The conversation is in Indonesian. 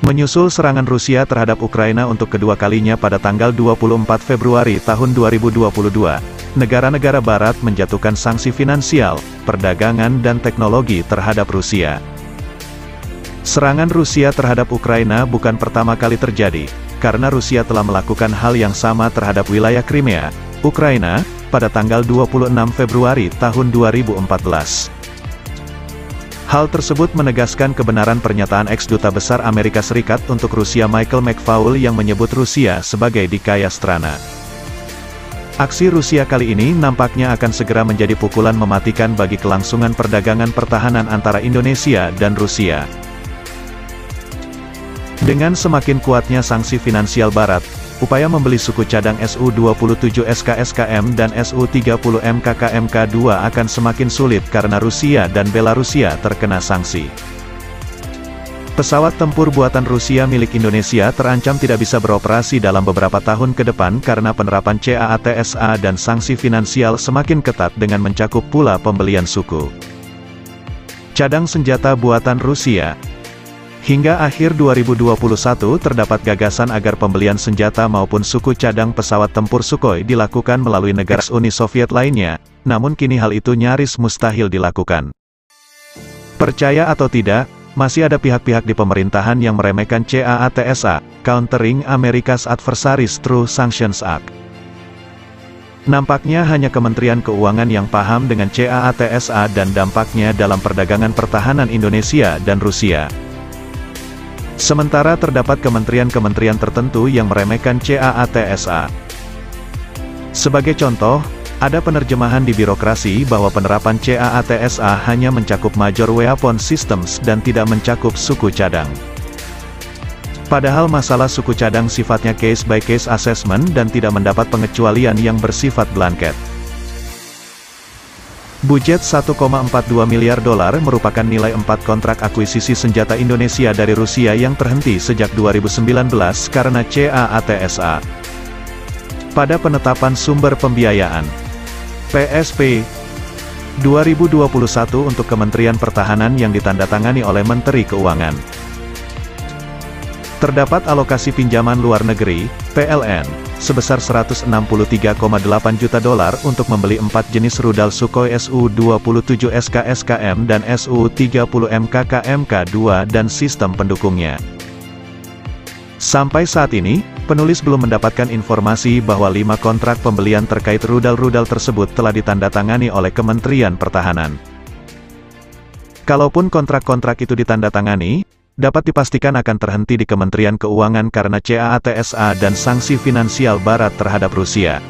Menyusul serangan Rusia terhadap Ukraina untuk kedua kalinya pada tanggal 24 Februari tahun 2022, negara-negara Barat menjatuhkan sanksi finansial, perdagangan dan teknologi terhadap Rusia. Serangan Rusia terhadap Ukraina bukan pertama kali terjadi, karena Rusia telah melakukan hal yang sama terhadap wilayah Crimea, Ukraina, pada tanggal 26 Februari tahun 2014. Hal tersebut menegaskan kebenaran pernyataan ex-duta besar Amerika Serikat untuk Rusia Michael McFaul yang menyebut Rusia sebagai dikaya strana. Aksi Rusia kali ini nampaknya akan segera menjadi pukulan mematikan bagi kelangsungan perdagangan pertahanan antara Indonesia dan Rusia. Dengan semakin kuatnya sanksi finansial Barat, upaya membeli suku cadang Su-27 SKSKM dan Su-30 MKKMK-2 akan semakin sulit karena Rusia dan Belarusia terkena sanksi. Pesawat tempur buatan Rusia milik Indonesia terancam tidak bisa beroperasi dalam beberapa tahun ke depan karena penerapan CAATSA dan sanksi finansial semakin ketat dengan mencakup pula pembelian suku cadang senjata buatan Rusia. Hingga akhir 2021 terdapat gagasan agar pembelian senjata maupun suku cadang pesawat tempur Sukhoi dilakukan melalui negara Uni Soviet lainnya, namun kini hal itu nyaris mustahil dilakukan. Percaya atau tidak, masih ada pihak-pihak di pemerintahan yang meremehkan CAATSA, Countering America's Adversaries Through Sanctions Act. Nampaknya hanya Kementerian Keuangan yang paham dengan CAATSA dan dampaknya dalam perdagangan pertahanan Indonesia dan Rusia. Sementara terdapat kementerian-kementerian tertentu yang meremehkan CAATSA. Sebagai contoh, ada penerjemahan di birokrasi bahwa penerapan CAATSA hanya mencakup Major Weapon Systems dan tidak mencakup suku cadang. Padahal masalah suku cadang sifatnya case-by-case assessment dan tidak mendapat pengecualian yang bersifat blanket. Budget 1,42 miliar dolar merupakan nilai 4 kontrak akuisisi senjata Indonesia dari Rusia yang terhenti sejak 2019 karena CAATSA. Pada penetapan sumber pembiayaan PSP 2021 untuk Kementerian Pertahanan yang ditandatangani oleh Menteri Keuangan, terdapat alokasi pinjaman luar negeri PLN sebesar 163,8 juta dolar untuk membeli 4 jenis rudal Sukhoi Su-27 SKSKM dan Su-30 MKKMK-2 dan sistem pendukungnya. Sampai saat ini, penulis belum mendapatkan informasi bahwa 5 kontrak pembelian terkait rudal-rudal tersebut telah ditandatangani oleh Kementerian Pertahanan. Kalaupun kontrak-kontrak itu ditandatangani, dapat dipastikan akan terhenti di Kementerian Keuangan karena CAATSA dan sanksi finansial Barat terhadap Rusia.